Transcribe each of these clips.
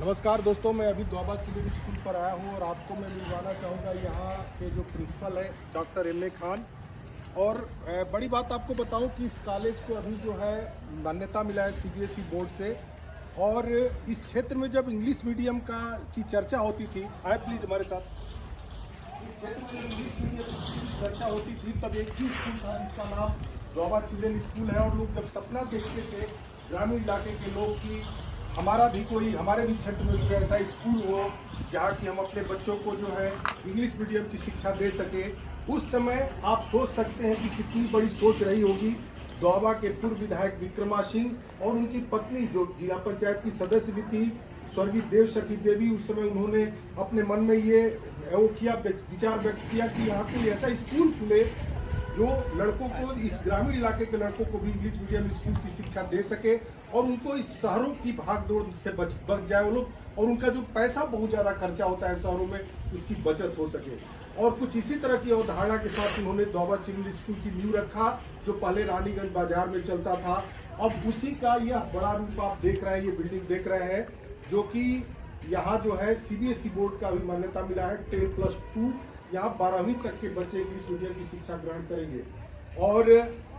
नमस्कार दोस्तों, मैं अभी दोआबा चिल्ड्रन स्कूल पर आया हूँ और आपको मैं मिलवाना चाहूँगा यहाँ के जो प्रिंसिपल है डॉक्टर एम.ए. खान। और बड़ी बात आपको बताऊँ कि इस कॉलेज को अभी जो है मान्यता मिला है सीबीएसई बोर्ड से। और इस क्षेत्र में जब इंग्लिश मीडियम की चर्चा होती थी, आए प्लीज़ हमारे साथ, इस क्षेत्र में इंग्लिश मीडियम की चर्चा होती थी तब एक ही स्कूल था जिसका नाम दोआबा चिल्ड्रन स्कूल है। और लोग जब सपना देखते थे ग्रामीण इलाके के लोग कि हमारे भी क्षेत्र में जो ऐसा स्कूल हो जहाँ कि हम अपने बच्चों को जो है इंग्लिश मीडियम की शिक्षा दे सके, उस समय आप सोच सकते हैं कि कितनी बड़ी सोच रही होगी दोआबा के पूर्व विधायक विक्रमा सिंह और उनकी पत्नी जो जिला पंचायत की सदस्य भी थी स्वर्गीय देवसखी देवी। उस समय उन्होंने अपने मन में ये विचार व्यक्त किया कि यहाँ कोई ऐसा स्कूल खुले जो लड़कों को, इस ग्रामीण इलाके के लड़कों को भी इंग्लिश मीडियम स्कूल की शिक्षा दे सके और उनको इस शहरों की भागदौड़ से बच जाए वो लोग, और उनका जो पैसा बहुत ज़्यादा खर्चा होता है शहरों में उसकी बचत हो सके। और कुछ इसी तरह की अवधारणा के साथ उन्होंने दोआबा चिल्ड्रन स्कूल की नींव रखा जो पहले रानीगंज बाजार में चलता था। अब उसी का यह बड़ा रूप आप देख रहे हैं, ये बिल्डिंग देख रहे हैं जो कि यहाँ जो है सीबीएसई बोर्ड का भी मान्यता मिला है। 10+2 यहाँ 12वीं तक के बच्चे इंग्लिश मीडियम की शिक्षा ग्रहण करेंगे। और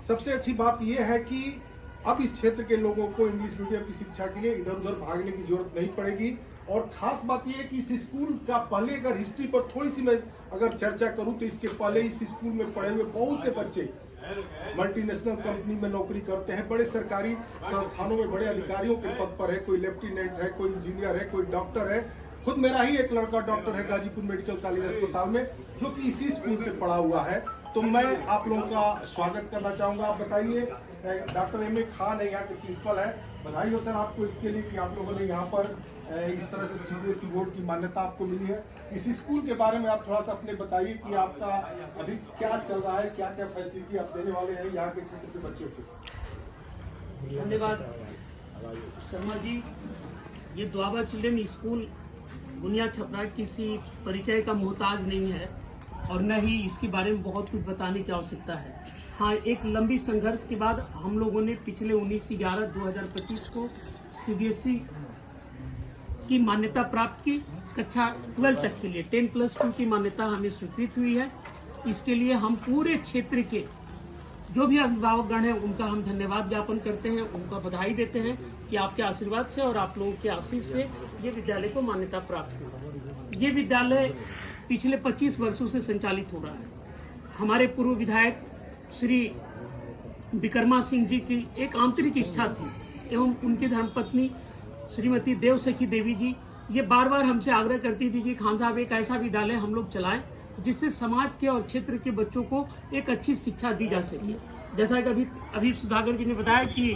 सबसे अच्छी बात यह है कि अब इस क्षेत्र के लोगों को इंग्लिश मीडियम की शिक्षा के लिए इधर उधर भागने की जरूरत नहीं पड़ेगी। और खास बात यह है कि इस स्कूल का पहले अगर हिस्ट्री पर थोड़ी सी मैं अगर चर्चा करूं तो इसके पहले इस स्कूल में पढ़े हुए बहुत से बच्चे मल्टीनेशनल कंपनी में नौकरी करते हैं, बड़े सरकारी संस्थानों में बड़े अधिकारियों के पद पर है, कोई लेफ्टिनेंट है, कोई इंजीनियर है, कोई डॉक्टर है। खुद मेरा ही एक लड़का डॉक्टर है गाजीपुर मेडिकल कॉलेज अस्पताल में जो कि इसी स्कूल से पढ़ा हुआ है। तो मैं आप लोगों का स्वागत करना चाहूँगा। आप बताइए, डॉक्टर एम.ए. खान है यहाँ के प्रिंसिपल है, बधाई हो सर आपको इसके लिए कि आप लोगों ने यहाँ पर इस तरह से सीबीएसई बोर्ड की मान्यता आपको मिली है। इस स्कूल के बारे में आप थोड़ा सा अपने बताइए कि आपका अभी क्या चल रहा है, क्या क्या फैसिलिटी आप देने वाले हैं यहाँ के क्षेत्र के बच्चों को। धन्यवाद शर्मा जी। ये दोआबा चिल्ड्रन स्कूल बुनिया छपरा किसी परिचय का मोहताज नहीं है और न ही इसके बारे में बहुत कुछ बताने की आवश्यकता है। हाँ, एक लंबी संघर्ष के बाद हम लोगों ने पिछले 19/11/2025 को सीबीएसई की मान्यता प्राप्त की। कक्षा 12 तक के लिए 10+2 की मान्यता हमें स्वीकृत हुई है। इसके लिए हम पूरे क्षेत्र के जो भी अभिभावकगण हैं उनका हम धन्यवाद ज्ञापन करते हैं, उनका बधाई देते हैं कि आपके आशीर्वाद से और आप लोगों के आशीष से ये विद्यालय को मान्यता प्राप्त हुई। ये विद्यालय पिछले 25 वर्षों से संचालित हो रहा है। हमारे पूर्व विधायक श्री विक्रमा सिंह जी की एक आंतरिक इच्छा थी एवं उनकी धर्मपत्नी श्रीमती देवसखी देवी जी ये बार बार हमसे आग्रह करती थी कि खान साहब एक ऐसा विद्यालय हम लोग चलाएं जिससे समाज के और क्षेत्र के बच्चों को एक अच्छी शिक्षा दी जा सके। जैसा कि अभी सुधाकर जी ने बताया कि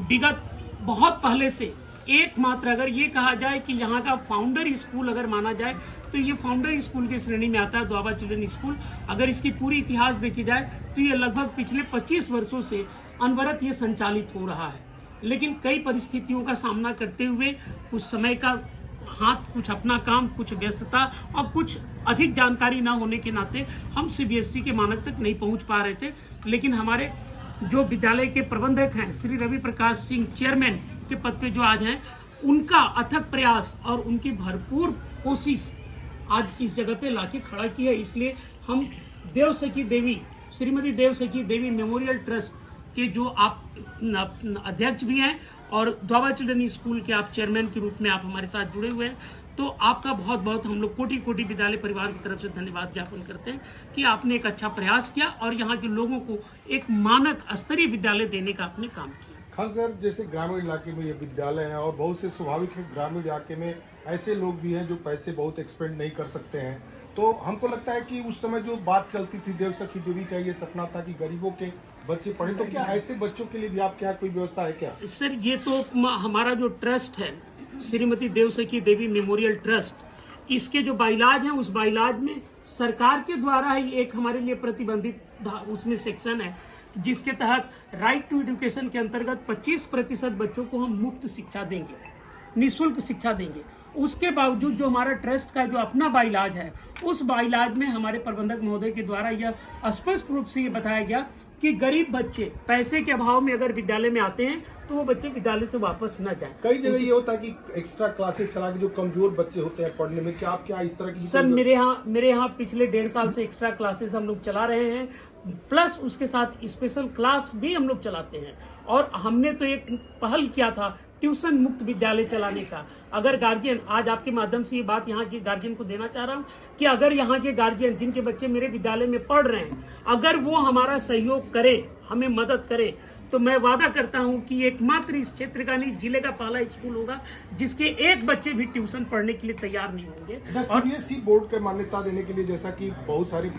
विगत बहुत पहले से एकमात्र अगर ये कहा जाए कि यहाँ का फाउंडर स्कूल अगर माना जाए तो ये फाउंडर स्कूल की श्रेणी में आता है दोआबा चिल्ड्रन स्कूल। अगर इसकी पूरी इतिहास देखी जाए तो ये लगभग पिछले 25 वर्षों से अनवरत ये संचालित हो रहा है। लेकिन कई परिस्थितियों का सामना करते हुए कुछ समय का हाथ, कुछ अपना काम, कुछ व्यस्तता और कुछ अधिक जानकारी ना होने के नाते हम सीबीएसई के मानक तक नहीं पहुंच पा रहे थे। लेकिन हमारे जो विद्यालय के प्रबंधक हैं श्री रवि प्रकाश सिंह चेयरमैन के पद पे जो आज हैं, उनका अथक प्रयास और उनकी भरपूर कोशिश आज इस जगह पे लाके खड़ा की है। इसलिए हम देवसखी देवी, श्रीमती देवसखी देवी मेमोरियल ट्रस्ट के जो आप अध्यक्ष भी हैं और दोआबा चिल्ड्रन स्कूल के आप चेयरमैन के रूप में आप हमारे साथ जुड़े हुए हैं, तो आपका बहुत बहुत हम लोग कोटि कोटि विद्यालय परिवार की तरफ से धन्यवाद ज्ञापन करते हैं कि आपने एक अच्छा प्रयास किया और यहाँ के लोगों को एक मानक स्तरीय विद्यालय देने का आपने काम किया। खान सर, जैसे ग्रामीण इलाके में ये विद्यालय है और बहुत से स्वाभाविक है ग्रामीण इलाके में ऐसे लोग भी हैं जो पैसे बहुत एक्सपेंड नहीं कर सकते हैं, तो हमको लगता है कि उस समय जो बात चलती थी देवसखी देवी का ये सपना था कि गरीबों के बच्चे पढ़े, तो क्या ऐसे बच्चों के लिए भी आपके यहाँ कोई व्यवस्था है क्या? सर, ये तो हमारा जो ट्रस्ट है श्रीमती देवसखी देवी मेमोरियल ट्रस्ट, इसके जो बाइलाज हैं उस बाइलाज में सरकार के द्वारा ही एक हमारे लिए प्रतिबंधित उसमें सेक्शन है जिसके तहत राइट टू एजुकेशन के अंतर्गत 25% बच्चों को हम मुफ्त शिक्षा देंगे, निःशुल्क शिक्षा देंगे। उसके बावजूद जो हमारा ट्रस्ट का जो अपना बाइलाज है उस बाइलाज में हमारे प्रबंधक महोदय के द्वारा यह स्पष्ट रूप से ये बताया गया कि गरीब बच्चे पैसे के अभाव में अगर विद्यालय में आते हैं तो वो बच्चे विद्यालय से वापस न जाएं। कई जगह ये होता है कि एक्स्ट्रा क्लासेस चला के जो कमजोर बच्चे होते हैं पढ़ने में, क्या आप क्या इस तरह की? सर मेरे यहाँ पिछले 1.5 साल से एक्स्ट्रा क्लासेस हम लोग चला रहे हैं, प्लस उसके साथ स्पेशल क्लास भी हम लोग चलाते हैं। और हमने तो एक पहल किया था ट्यूशन मुक्त विद्यालय चलाने का। अगर गार्जियन, आज आपके माध्यम से ये बात यहाँ के गार्जियन को देना चाह रहा हूँ कि अगर यहाँ के गार्जियन जिनके बच्चे मेरे विद्यालय में पढ़ रहे हैं, अगर वो हमारा सहयोग करे, हमें मदद करे, तो मैं वादा करता हूं कि एकमात्र इस क्षेत्र का नहीं, जिले का पहला स्कूल होगा जिसके एक बच्चे भी ट्यूशन पढ़ने के लिए तैयार नहीं होंगे। और सीबीएसई बोर्ड के मान्यता देने के लिए, जैसा कि बहुत सारी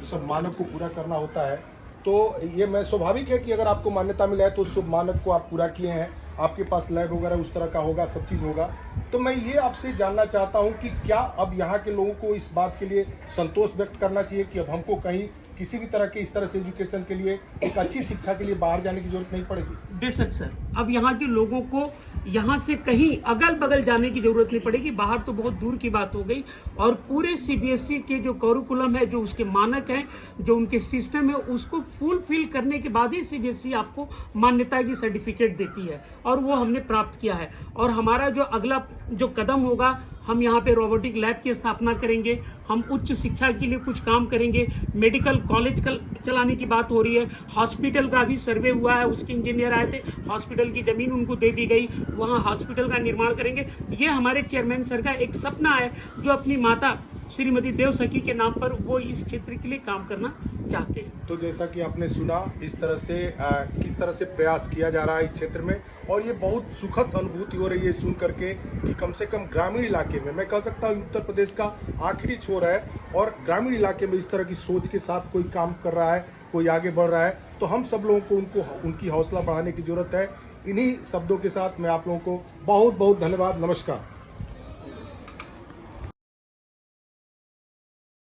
सब मानक को पूरा करना होता है, तो ये मैं स्वाभाविक है कि अगर आपको मान्यता मिला है तो उस मानक को आप पूरा किए हैं, आपके पास लैब वगैरह उस तरह का होगा, सब चीज़ होगा। तो मैं ये आपसे जानना चाहता हूँ कि क्या अब यहाँ के लोगों को इस बात के लिए संतोष व्यक्त करना चाहिए कि अब हमको कहीं किसी भी तरह के इस तरह से एजुकेशन के लिए, एक अच्छी शिक्षा के लिए बाहर जाने की जरूरत नहीं पड़ेगी? बेशक सर, अब यहाँ के लोगों को यहाँ से कहीं अगल बगल जाने की जरूरत नहीं पड़ेगी, बाहर तो बहुत दूर की बात हो गई। और पूरे सीबीएसई के जो करिकुलम है, जो उसके मानक हैं, जो उनके सिस्टम है, उसको फुलफिल करने के बाद ही सीबीएसई आपको मान्यता की सर्टिफिकेट देती है, और वो हमने प्राप्त किया है। और हमारा जो अगला जो कदम होगा, हम यहाँ पे रोबोटिक लैब की स्थापना करेंगे, हम उच्च शिक्षा के लिए कुछ काम करेंगे, मेडिकल कॉलेज चलाने की बात हो रही है, हॉस्पिटल का भी सर्वे हुआ है, उसके इंजीनियर आए थे, हॉस्पिटल की जमीन उनको दे दी गई, वहाँ हॉस्पिटल का निर्माण करेंगे। ये हमारे चेयरमैन सर का एक सपना है, जो अपनी माता श्रीमती देव सखी के नाम पर वो इस क्षेत्र के लिए काम करना चाहते हैं। तो जैसा कि आपने सुना, इस तरह से किस तरह से प्रयास किया जा रहा है इस क्षेत्र में, और ये बहुत सुखद अनुभूति हो रही है सुन करके कि कम से कम ग्रामीण इलाके में, मैं कह सकता हूँ उत्तर प्रदेश का आखिरी छोर है, और ग्रामीण इलाके में इस तरह की सोच के साथ कोई काम कर रहा है, कोई आगे बढ़ रहा है, तो हम सब लोगों को उनकी हौसला बढ़ाने की जरूरत है। इन्हीं शब्दों के साथ मैं आप लोगों को बहुत बहुत धन्यवाद, नमस्कार।